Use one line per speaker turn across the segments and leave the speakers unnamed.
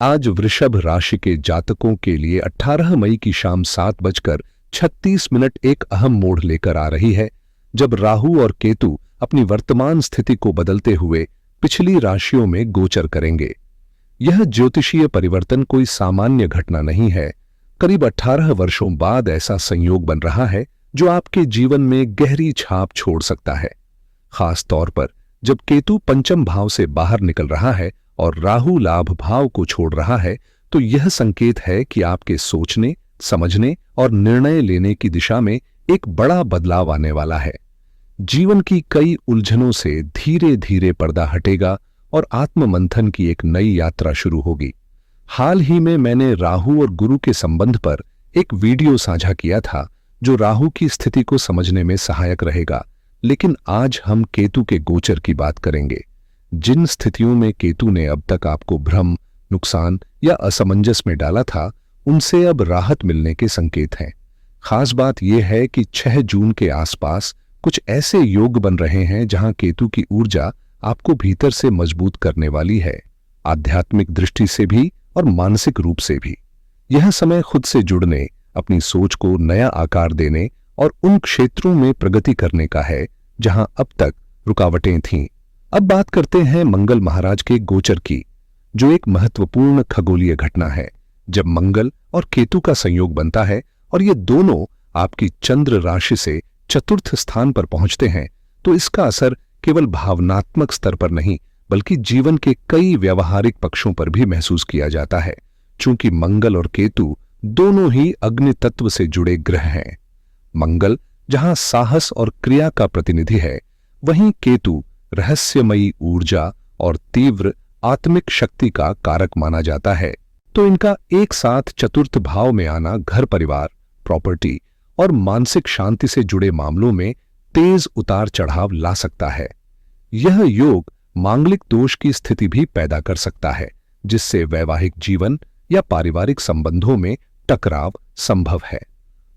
आज वृषभ राशि के जातकों के लिए 18 मई की शाम 7:36 एक अहम मोड़ लेकर आ रही है, जब राहु और केतु अपनी वर्तमान स्थिति को बदलते हुए पिछली राशियों में गोचर करेंगे। यह ज्योतिषीय परिवर्तन कोई सामान्य घटना नहीं है। करीब 18 वर्षों बाद ऐसा संयोग बन रहा है जो आपके जीवन में गहरी छाप छोड़ सकता है। खास तौर पर जब केतु पंचम भाव से बाहर निकल रहा है और राहु लाभ भाव को छोड़ रहा है, तो यह संकेत है कि आपके सोचने, समझने और निर्णय लेने की दिशा में एक बड़ा बदलाव आने वाला है। जीवन की कई उलझनों से धीरे धीरे पर्दा हटेगा और आत्ममंथन की एक नई यात्रा शुरू होगी। हाल ही में मैंने राहु और गुरु के संबंध पर एक वीडियो साझा किया था जो राहु की स्थिति को समझने में सहायक रहेगा, लेकिन आज हम केतु के गोचर की बात करेंगे। जिन स्थितियों में केतु ने अब तक आपको भ्रम, नुकसान या असमंजस में डाला था, उनसे अब राहत मिलने के संकेत हैं। खास बात यह है कि 6 जून के आसपास कुछ ऐसे योग बन रहे हैं जहां केतु की ऊर्जा आपको भीतर से मजबूत करने वाली है, आध्यात्मिक दृष्टि से भी और मानसिक रूप से भी। यह समय खुद से जुड़ने, अपनी सोच को नया आकार देने और उन क्षेत्रों में प्रगति करने का है जहां अब तक रुकावटें थीं। अब बात करते हैं मंगल महाराज के गोचर की, जो एक महत्वपूर्ण खगोलीय घटना है। जब मंगल और केतु का संयोग बनता है और ये दोनों आपकी चंद्र राशि से चतुर्थ स्थान पर पहुंचते हैं, तो इसका असर केवल भावनात्मक स्तर पर नहीं बल्कि जीवन के कई व्यवहारिक पक्षों पर भी महसूस किया जाता है। चूंकि मंगल और केतु दोनों ही अग्नि तत्व से जुड़े ग्रह हैं। मंगल जहां साहस और क्रिया का प्रतिनिधि है, वहीं केतु रहस्यमयी ऊर्जा और तीव्र आत्मिक शक्ति का कारक माना जाता है। तो इनका एक साथ चतुर्थ भाव में आना घर परिवार, प्रॉपर्टी और मानसिक शांति से जुड़े मामलों में तेज उतार चढ़ाव ला सकता है। यह योग मांगलिक दोष की स्थिति भी पैदा कर सकता है, जिससे वैवाहिक जीवन या पारिवारिक संबंधों में टकराव संभव है।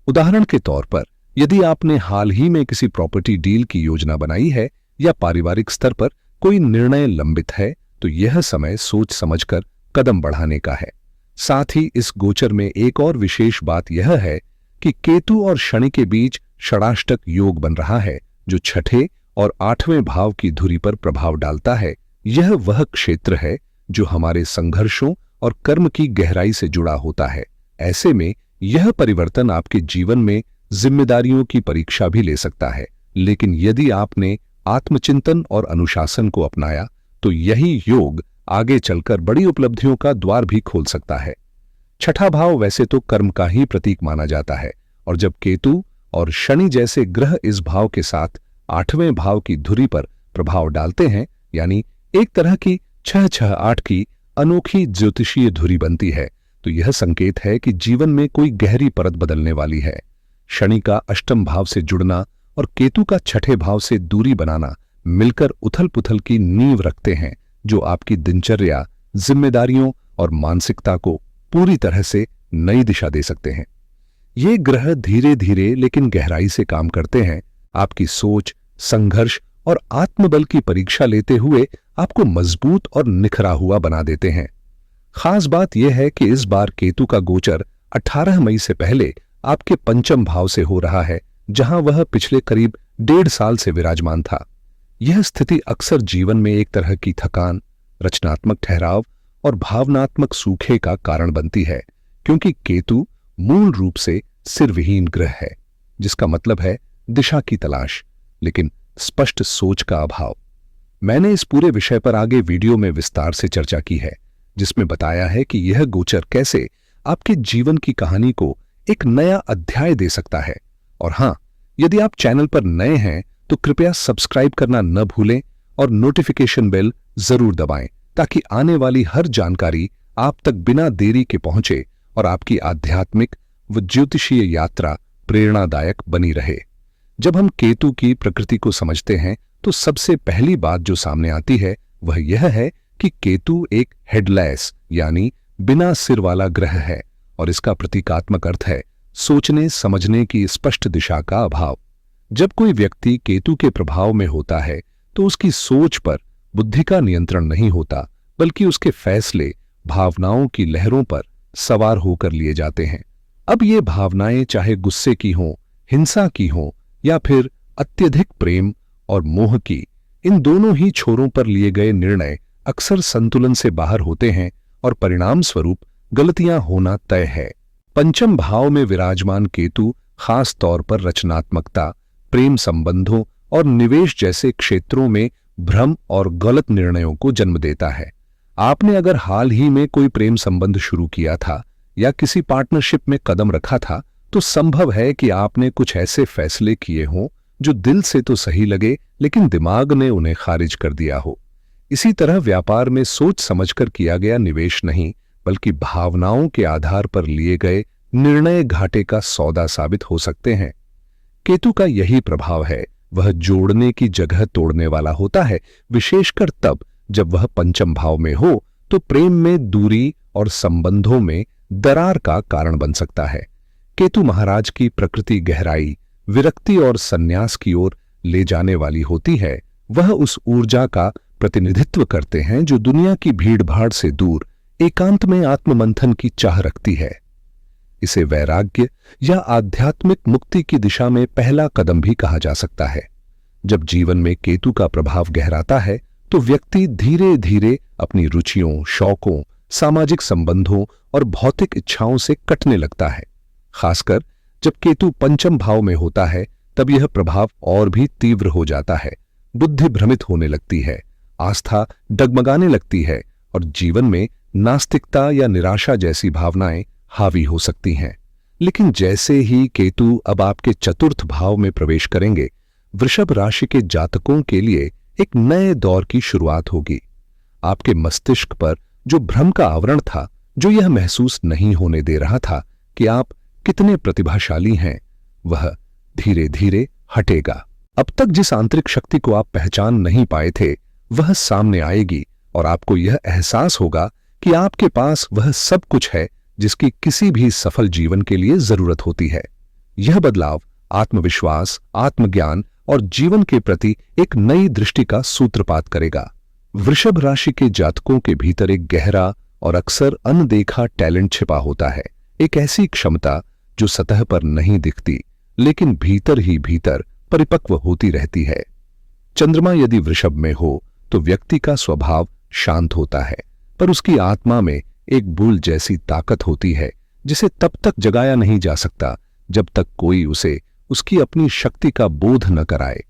उदाहरण के तौर पर, यदि आपने हाल ही में किसी प्रॉपर्टी डील की योजना बनाई है या पारिवारिक स्तर पर कोई निर्णय लंबित है, तो यह समय सोच समझकर कदम बढ़ाने का है। साथ ही इस गोचर में एक और विशेष बात यह है कि केतु और शनि के बीच षडाष्टक योग बन रहा है, जो 6ठे और 8वें भाव की धुरी पर प्रभाव डालता है। यह वह क्षेत्र है जो हमारे संघर्षों और कर्म की गहराई से जुड़ा होता है। ऐसे में यह परिवर्तन आपके जीवन में जिम्मेदारियों की परीक्षा भी ले सकता है, लेकिन यदि आपने आत्मचिंतन और अनुशासन को अपनाया, तो यही योग आगे चलकर बड़ी उपलब्धियों का द्वार भी खोल सकता है। 6ठा भाव वैसे तो कर्म का ही प्रतीक माना जाता है, और जब केतु और शनि जैसे ग्रह इस भाव के साथ 8वें भाव की धुरी पर प्रभाव डालते हैं, यानी एक तरह की 6-6-8 की अनोखी ज्योतिषीय धुरी बनती है, तो यह संकेत है कि जीवन में कोई गहरी परत बदलने वाली है। शनि का अष्टम भाव से जुड़ना और केतु का 6ठे भाव से दूरी बनाना मिलकर उथल पुथल की नींव रखते हैं, जो आपकी दिनचर्या, जिम्मेदारियों और मानसिकता को पूरी तरह से नई दिशा दे सकते हैं। ये ग्रह धीरे धीरे लेकिन गहराई से काम करते हैं, आपकी सोच, संघर्ष और आत्मबल की परीक्षा लेते हुए आपको मजबूत और निखरा हुआ बना देते हैं। खास बात यह है कि इस बार केतु का गोचर 18 मई से पहले आपके पंचम भाव से हो रहा है, जहां वह पिछले करीब 1.5 साल से विराजमान था। यह स्थिति अक्सर जीवन में एक तरह की थकान, रचनात्मक ठहराव और भावनात्मक सूखे का कारण बनती है, क्योंकि केतु मूल रूप से सिरविहीन ग्रह है, जिसका मतलब है दिशा की तलाश, लेकिन स्पष्ट सोच का अभाव। मैंने इस पूरे विषय पर आगे वीडियो में विस्तार से चर्चा की है, जिसमें बताया है कि यह गोचर कैसे आपके जीवन की कहानी को एक नया अध्याय दे सकता है। और हां, यदि आप चैनल पर नए हैं तो कृपया सब्सक्राइब करना न भूलें और नोटिफिकेशन बेल जरूर दबाएं, ताकि आने वाली हर जानकारी आप तक बिना देरी के पहुंचे और आपकी आध्यात्मिक व ज्योतिषीय यात्रा प्रेरणादायक बनी रहे। जब हम केतु की प्रकृति को समझते हैं, तो सबसे पहली बात जो सामने आती है वह यह है कि केतु एक हेडलेस यानी बिना सिर वाला ग्रह है, और इसका प्रतीकात्मक अर्थ है सोचने समझने की स्पष्ट दिशा का अभाव। जब कोई व्यक्ति केतु के प्रभाव में होता है, तो उसकी सोच पर बुद्धि का नियंत्रण नहीं होता, बल्कि उसके फैसले भावनाओं की लहरों पर सवार होकर लिए जाते हैं। अब ये भावनाएं चाहे गुस्से की हों, हिंसा की हों या फिर अत्यधिक प्रेम और मोह की, इन दोनों ही छोरों पर लिए गए निर्णय अक्सर संतुलन से बाहर होते हैं और परिणाम स्वरूप गलतियां होना तय है। पंचम भाव में विराजमान केतु खास तौर पर रचनात्मकता, प्रेम संबंधों और निवेश जैसे क्षेत्रों में भ्रम और गलत निर्णयों को जन्म देता है। आपने अगर हाल ही में कोई प्रेम संबंध शुरू किया था या किसी पार्टनरशिप में कदम रखा था, तो संभव है कि आपने कुछ ऐसे फैसले किए हों जो दिल से तो सही लगे लेकिन दिमाग ने उन्हें खारिज कर दिया हो। इसी तरह व्यापार में सोच समझकर किया गया निवेश नहीं, बल्कि भावनाओं के आधार पर लिए गए निर्णय घाटे का सौदा साबित हो सकते हैं। केतु का यही प्रभाव है, वह जोड़ने की जगह तोड़ने वाला होता है, विशेषकर तब जब वह पंचम भाव में हो तो प्रेम में दूरी और संबंधों में दरार का कारण बन सकता है। केतु महाराज की प्रकृति गहराई, विरक्ति और संन्यास की ओर ले जाने वाली होती है। वह उस ऊर्जा का प्रतिनिधित्व करते हैं जो दुनिया की भीड़भाड़ से दूर एकांत में आत्ममंथन की चाह रखती है। इसे वैराग्य या आध्यात्मिक मुक्ति की दिशा में पहला कदम भी कहा जा सकता है। जब जीवन में केतु का प्रभाव गहराता है तो व्यक्ति धीरे धीरे अपनी रुचियों, शौकों, सामाजिक संबंधों और भौतिक इच्छाओं से कटने लगता है। खासकर जब केतु पंचम भाव में होता है तब यह प्रभाव और भी तीव्र हो जाता है। बुद्धि भ्रमित होने लगती है, आस्था डगमगाने लगती है और जीवन में नास्तिकता या निराशा जैसी भावनाएं हावी हो सकती हैं। लेकिन जैसे ही केतु अब आपके चतुर्थ भाव में प्रवेश करेंगे, वृषभ राशि के जातकों के लिए एक नए दौर की शुरुआत होगी। आपके मस्तिष्क पर जो भ्रम का आवरण था, जो यह महसूस नहीं होने दे रहा था कि आप कितने प्रतिभाशाली हैं, वह धीरे धीरे हटेगा। अब तक जिस आंतरिक शक्ति को आप पहचान नहीं पाए थे, वह सामने आएगी और आपको यह एहसास होगा कि आपके पास वह सब कुछ है जिसकी किसी भी सफल जीवन के लिए जरूरत होती है। यह बदलाव आत्मविश्वास, आत्मज्ञान और जीवन के प्रति एक नई दृष्टि का सूत्रपात करेगा। वृषभ राशि के जातकों के भीतर एक गहरा और अक्सर अनदेखा टैलेंट छिपा होता है, एक ऐसी क्षमता जो सतह पर नहीं दिखती लेकिन भीतर ही भीतर परिपक्व होती रहती है। चंद्रमा यदि वृषभ में हो तो व्यक्ति का स्वभाव शांत होता है, पर उसकी आत्मा में एक बुल जैसी ताकत होती है जिसे तब तक जगाया नहीं जा सकता जब तक कोई उसे उसकी अपनी शक्ति का बोध न कराए।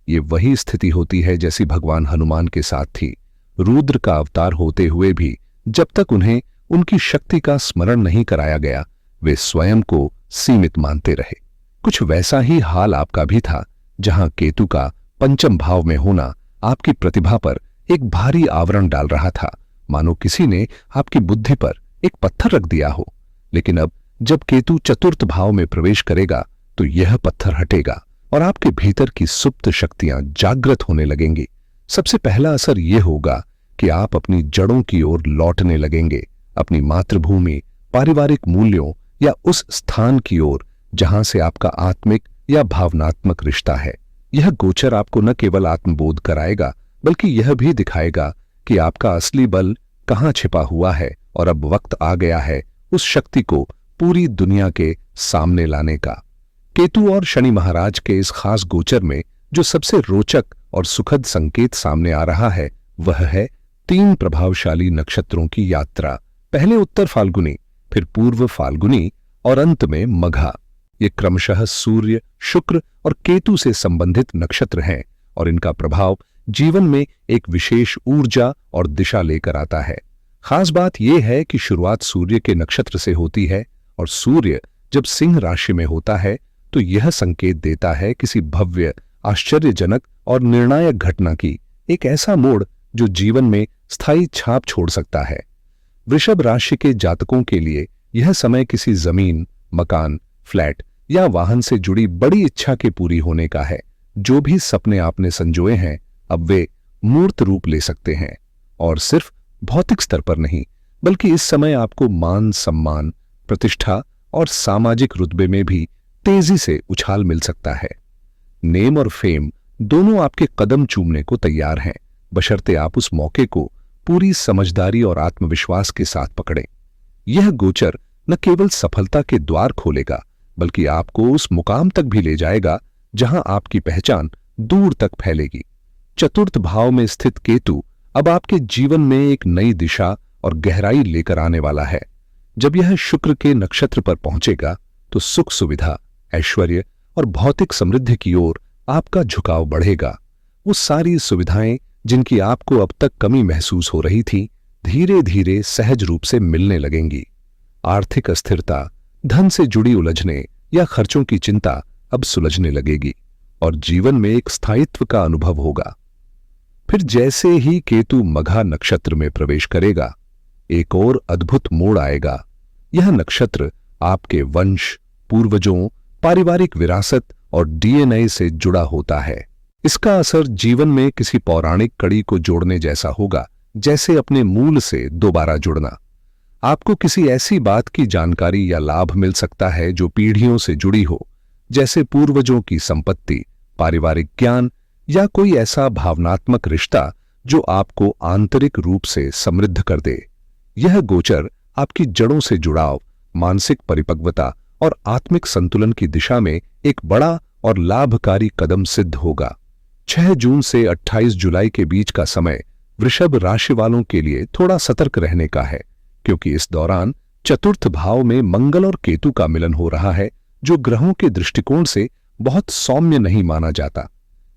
ये वही स्थिति होती है जैसी भगवान हनुमान के साथ थी। रुद्र का अवतार होते हुए भी जब तक उन्हें उनकी शक्ति का स्मरण नहीं कराया गया, वे स्वयं को सीमित मानते रहे। कुछ वैसा ही हाल आपका भी था, जहां केतु का पंचम भाव में होना आपकी प्रतिभा पर एक भारी आवरण डाल रहा था, मानो किसी ने आपकी बुद्धि पर एक पत्थर रख दिया हो। लेकिन अब जब केतु चतुर्थ भाव में प्रवेश करेगा तो यह पत्थर हटेगा और आपके भीतर की सुप्त शक्तियां जागृत होने लगेंगी। सबसे पहला असर यह होगा कि आप अपनी जड़ों की ओर लौटने लगेंगे, अपनी मातृभूमि, पारिवारिक मूल्यों या उस स्थान की ओर जहां से आपका आत्मिक या भावनात्मक रिश्ता है। यह गोचर आपको न केवल आत्मबोध कराएगा बल्कि यह भी दिखाएगा कि आपका असली बल कहां छिपा हुआ है और अब वक्त आ गया है उस शक्ति को पूरी दुनिया के सामने लाने का। केतु और शनि महाराज के इस खास गोचर में जो सबसे रोचक और सुखद संकेत सामने आ रहा है वह है 3 प्रभावशाली नक्षत्रों की यात्रा। पहले उत्तर फाल्गुनी, फिर पूर्व फाल्गुनी और अंत में मघा। ये क्रमशः सूर्य, शुक्र और केतु से संबंधित नक्षत्र हैं और इनका प्रभाव जीवन में एक विशेष ऊर्जा और दिशा लेकर आता है। खास बात यह है कि शुरुआत सूर्य के नक्षत्र से होती है और सूर्य जब सिंह राशि में होता है तो यह संकेत देता है किसी भव्य, आश्चर्यजनक और निर्णायक घटना की, एक ऐसा मोड़ जो जीवन में स्थायी छाप छोड़ सकता है। वृषभ राशि के जातकों के लिए यह समय किसी जमीन, मकान, फ्लैट या वाहन से जुड़ी बड़ी इच्छा के पूरी होने का है। जो भी सपने आपने संजोए हैं अब वे मूर्त रूप ले सकते हैं, और सिर्फ भौतिक स्तर पर नहीं बल्कि इस समय आपको मान सम्मान, प्रतिष्ठा और सामाजिक रुतबे में भी तेजी से उछाल मिल सकता है। नेम और फेम दोनों आपके कदम चूमने को तैयार हैं, बशर्ते आप उस मौके को पूरी समझदारी और आत्मविश्वास के साथ पकड़ें। यह गोचर न केवल सफलता के द्वार खोलेगा, बल्कि आपको उस मुकाम तक भी ले जाएगा जहां आपकी पहचान दूर तक फैलेगी। चतुर्थ भाव में स्थित केतु अब आपके जीवन में एक नई दिशा और गहराई लेकर आने वाला है। जब यह शुक्र के नक्षत्र पर पहुंचेगा तो सुख सुविधा, ऐश्वर्य और भौतिक समृद्धि की ओर आपका झुकाव बढ़ेगा। वो सारी सुविधाएं जिनकी आपको अब तक कमी महसूस हो रही थी, धीरे धीरे सहज रूप से मिलने लगेंगी। आर्थिक अस्थिरता, धन से जुड़ी उलझने या खर्चों की चिंता अब सुलझने लगेगी और जीवन में एक स्थायित्व का अनुभव होगा। फिर जैसे ही केतु मघा नक्षत्र में प्रवेश करेगा, एक और अद्भुत मोड़ आएगा। यह नक्षत्र आपके वंश, पूर्वजों, पारिवारिक विरासत और डीएनए से जुड़ा होता है। इसका असर जीवन में किसी पौराणिक कड़ी को जोड़ने जैसा होगा, जैसे अपने मूल से दोबारा जुड़ना। आपको किसी ऐसी बात की जानकारी या लाभ मिल सकता है जो पीढ़ियों से जुड़ी हो, जैसे पूर्वजों की संपत्ति, पारिवारिक ज्ञान या कोई ऐसा भावनात्मक रिश्ता जो आपको आंतरिक रूप से समृद्ध कर दे। यह गोचर आपकी जड़ों से जुड़ाव, मानसिक परिपक्वता और आत्मिक संतुलन की दिशा में एक बड़ा और लाभकारी कदम सिद्ध होगा। 6 जून से 28 जुलाई के बीच का समय वृषभ राशि वालों के लिए थोड़ा सतर्क रहने का है, क्योंकि इस दौरान चतुर्थ भाव में मंगल और केतु का मिलन हो रहा है, जो ग्रहों के दृष्टिकोण से बहुत सौम्य नहीं माना जाता।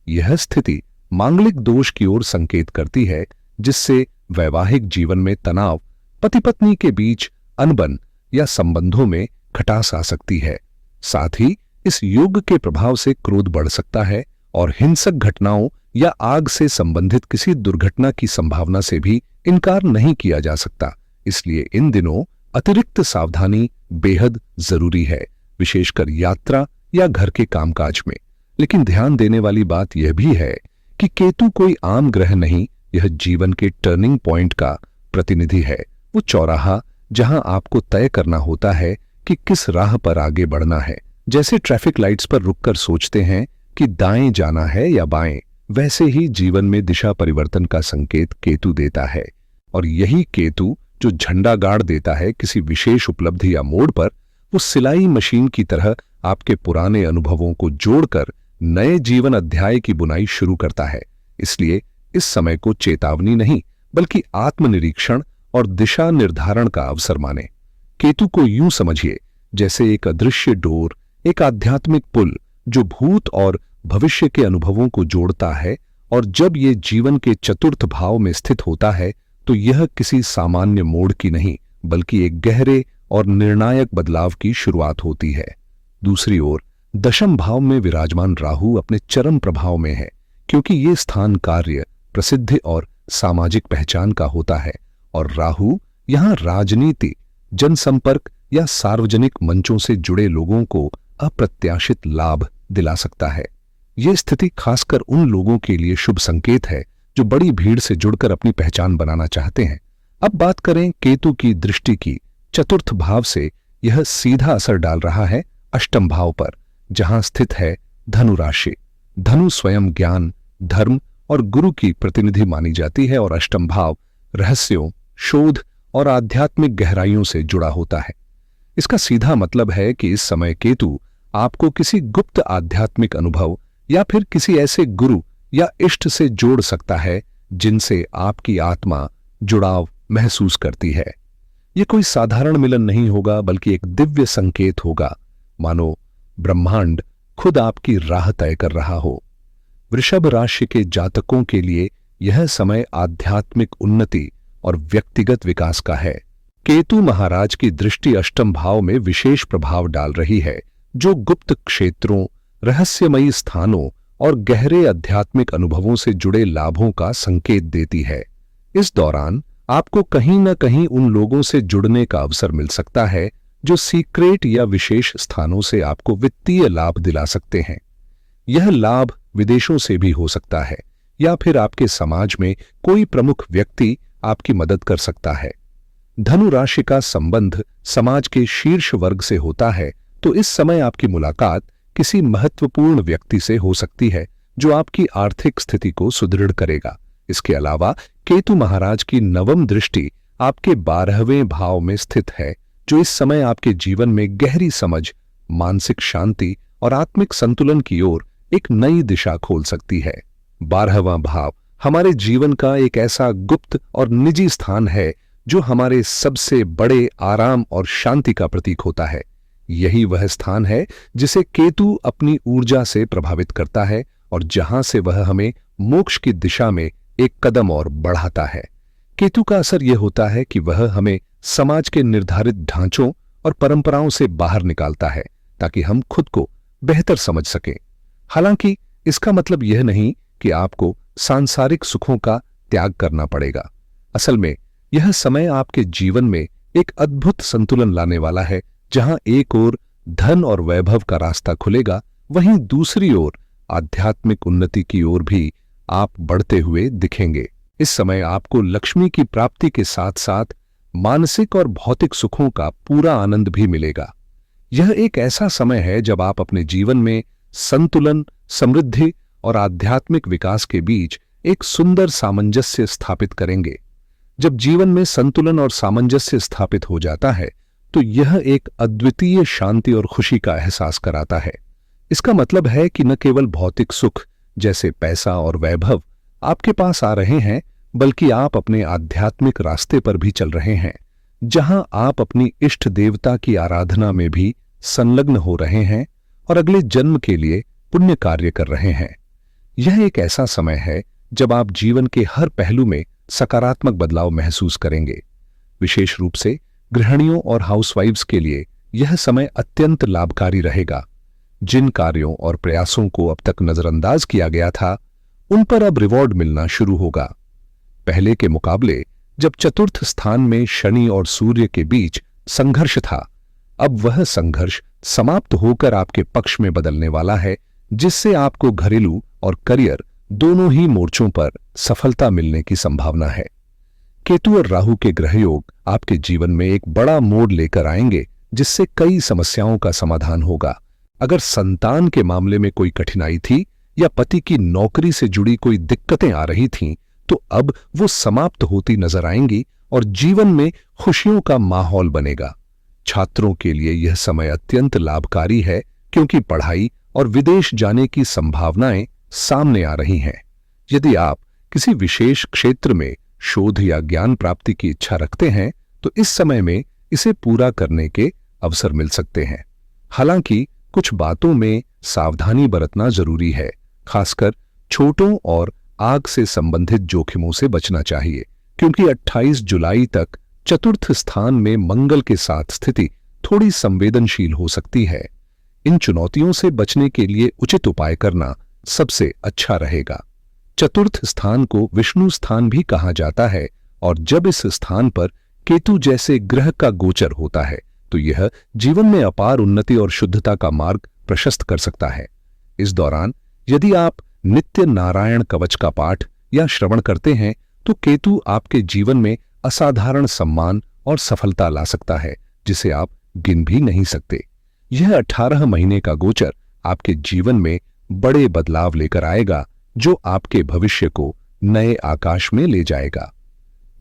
यह स्थिति मांगलिक दोष की ओर संकेत करती है, जिससे वैवाहिक जीवन में तनाव, पति पत्नी के बीच अनबन या संबंधों में खटास आ सकती है। साथ ही इस योग के प्रभाव से क्रोध बढ़ सकता है और हिंसक घटनाओं या आग से संबंधित किसी दुर्घटना की संभावना से भी इनकार नहीं किया जा सकता। इसलिए इन दिनों अतिरिक्त सावधानी बेहद जरूरी है, विशेषकर यात्रा या घर के कामकाज में। लेकिन ध्यान देने वाली बात यह भी है कि केतु कोई आम ग्रह नहीं, यह जीवन के टर्निंग पॉइंट का प्रतिनिधि है। वो चौराहा जहां आपको तय करना होता है कि किस राह पर आगे बढ़ना है। जैसे ट्रैफिक लाइट्स पर रुककर सोचते हैं कि दाएं जाना है या बाएं, वैसे ही जीवन में दिशा परिवर्तन का संकेत केतु देता है। और यही केतु जो झंडा गाड़ देता है किसी विशेष उपलब्धि या मोड़ पर, वो सिलाई मशीन की तरह आपके पुराने अनुभवों को जोड़कर नए जीवन अध्याय की बुनाई शुरू करता है। इसलिए इस समय को चेतावनी नहीं, बल्कि आत्मनिरीक्षण और दिशा निर्धारण का अवसर माने। केतु को यूं समझिए जैसे एक अदृश्य डोर, एक आध्यात्मिक पुल जो भूत और भविष्य के अनुभवों को जोड़ता है। और जब ये जीवन के चतुर्थ भाव में स्थित होता है, तो यह किसी सामान्य मोड़ की नहीं, बल्कि एक गहरे और निर्णायक बदलाव की शुरुआत होती है। दूसरी ओर दशम भाव में विराजमान राहु अपने चरम प्रभाव में है, क्योंकि ये स्थान कार्य, प्रसिद्धि और सामाजिक पहचान का होता है। और राहु यहां राजनीति, जनसंपर्क या सार्वजनिक मंचों से जुड़े लोगों को अप्रत्याशित लाभ दिला सकता है। यह स्थिति खासकर उन लोगों के लिए शुभ संकेत है जो बड़ी भीड़ से जुड़कर अपनी पहचान बनाना चाहते हैं। अब बात करें केतु की दृष्टि की। चतुर्थ भाव से यह सीधा असर डाल रहा है अष्टम भाव पर, जहां स्थित है धनु राशि। धनु स्वयं ज्ञान, धर्म और गुरु की प्रतिनिधि मानी जाती है और अष्टम भाव रहस्यों, शोध और आध्यात्मिक गहराइयों से जुड़ा होता है। इसका सीधा मतलब है कि इस समय केतु आपको किसी गुप्त आध्यात्मिक अनुभव या फिर किसी ऐसे गुरु या इष्ट से जोड़ सकता है जिनसे आपकी आत्मा जुड़ाव महसूस करती है। यह कोई साधारण मिलन नहीं होगा, बल्कि एक दिव्य संकेत होगा, मानो ब्रह्मांड खुद आपकी राह तय कर रहा हो। वृषभ राशि के जातकों के लिए यह समय आध्यात्मिक उन्नति और व्यक्तिगत विकास का है। केतु महाराज की दृष्टि अष्टम भाव में विशेष प्रभाव डाल रही है, जो गुप्त क्षेत्रों, रहस्यमयी स्थानों और गहरे आध्यात्मिक अनुभवों से जुड़े लाभों का संकेत देती है। इस दौरान आपको कहीं न कहीं उन लोगों से जुड़ने का अवसर मिल सकता है जो सीक्रेट या विशेष स्थानों से आपको वित्तीय लाभ दिला सकते हैं। यह लाभ विदेशों से भी हो सकता है, या फिर आपके समाज में कोई प्रमुख व्यक्ति आपकी मदद कर सकता है। धनु राशि का संबंध समाज के शीर्ष वर्ग से होता है, तो इस समय आपकी मुलाकात किसी महत्वपूर्ण व्यक्ति से हो सकती है जो आपकी आर्थिक स्थिति को सुदृढ़ करेगा। इसके अलावा केतु महाराज की नवम दृष्टि आपके 12वें भाव में स्थित है, जो इस समय आपके जीवन में गहरी समझ, मानसिक शांति और आत्मिक संतुलन की ओर एक नई दिशा खोल सकती है। 12वां भाव हमारे जीवन का एक ऐसा गुप्त और निजी स्थान है जो हमारे सबसे बड़े आराम और शांति का प्रतीक होता है। यही वह स्थान है जिसे केतु अपनी ऊर्जा से प्रभावित करता है और जहां से वह हमें मोक्ष की दिशा में एक कदम और बढ़ाता है। केतु का असर यह होता है कि वह हमें समाज के निर्धारित ढांचों और परंपराओं से बाहर निकालता है ताकि हम खुद को बेहतर समझ सकें। हालांकि इसका मतलब यह नहीं कि आपको सांसारिक सुखों का त्याग करना पड़ेगा। असल में यह समय आपके जीवन में एक अद्भुत संतुलन लाने वाला है, जहां एक ओर धन और वैभव का रास्ता खुलेगा, वहीं दूसरी ओर आध्यात्मिक उन्नति की ओर भी आप बढ़ते हुए दिखेंगे। इस समय आपको लक्ष्मी की प्राप्ति के साथ साथ मानसिक और भौतिक सुखों का पूरा आनंद भी मिलेगा। यह एक ऐसा समय है जब आप अपने जीवन में संतुलन, समृद्धि और आध्यात्मिक विकास के बीच एक सुंदर सामंजस्य स्थापित करेंगे। जब जीवन में संतुलन और सामंजस्य स्थापित हो जाता है तो यह एक अद्वितीय शांति और खुशी का एहसास कराता है। इसका मतलब है कि न केवल भौतिक सुख जैसे पैसा और वैभव आपके पास आ रहे हैं, बल्कि आप अपने आध्यात्मिक रास्ते पर भी चल रहे हैं, जहां आप अपनी इष्ट देवता की आराधना में भी संलग्न हो रहे हैं और अगले जन्म के लिए पुण्य कार्य कर रहे हैं। यह एक ऐसा समय है जब आप जीवन के हर पहलू में सकारात्मक बदलाव महसूस करेंगे। विशेष रूप से गृहिणियों और हाउसवाइफ्स के लिए यह समय अत्यंत लाभकारी रहेगा। जिन कार्यों और प्रयासों को अब तक नजरअंदाज किया गया था, उन पर अब रिवॉर्ड मिलना शुरू होगा। पहले के मुकाबले जब चतुर्थ स्थान में शनि और सूर्य के बीच संघर्ष था, अब वह संघर्ष समाप्त होकर आपके पक्ष में बदलने वाला है, जिससे आपको घरेलू और करियर दोनों ही मोर्चों पर सफलता मिलने की संभावना है। केतु और राहु के ग्रह योग आपके जीवन में एक बड़ा मोड़ लेकर आएंगे, जिससे कई समस्याओं का समाधान होगा। अगर संतान के मामले में कोई कठिनाई थी या पति की नौकरी से जुड़ी कोई दिक्कतें आ रही थीं, तो अब वो समाप्त होती नजर आएंगी और जीवन में खुशियों का माहौल बनेगा। छात्रों के लिए यह समय अत्यंत लाभकारी है, क्योंकि पढ़ाई और विदेश जाने की संभावनाएं सामने आ रही हैं। यदि आप किसी विशेष क्षेत्र में शोध या ज्ञान प्राप्ति की इच्छा रखते हैं, तो इस समय में इसे पूरा करने के अवसर मिल सकते हैं। हालांकि कुछ बातों में सावधानी बरतना जरूरी है, खासकर छोटों और आग से संबंधित जोखिमों से बचना चाहिए, क्योंकि 28 जुलाई तक चतुर्थ स्थान में मंगल के साथ स्थिति थोड़ी संवेदनशील हो सकती है। इन चुनौतियों से बचने के लिए उचित उपाय करना सबसे अच्छा रहेगा। चतुर्थ स्थान को विष्णु स्थान भी कहा जाता है, और जब इस स्थान पर केतु जैसे ग्रह का गोचर होता है तो यह जीवन में अपार उन्नति और शुद्धता का मार्ग प्रशस्त कर सकता है। इस दौरान यदि आप नित्य नारायण कवच का पाठ या श्रवण करते हैं तो केतु आपके जीवन में असाधारण सम्मान और सफलता ला सकता है, जिसे आप गिन भी नहीं सकते। यह 18 महीने का गोचर आपके जीवन में बड़े बदलाव लेकर आएगा, जो आपके भविष्य को नए आकाश में ले जाएगा।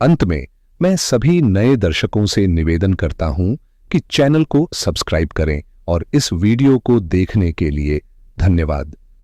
अंत में मैं सभी नए दर्शकों से निवेदन करता हूं कि चैनल को सब्सक्राइब करें और इस वीडियो को देखने के लिए धन्यवाद।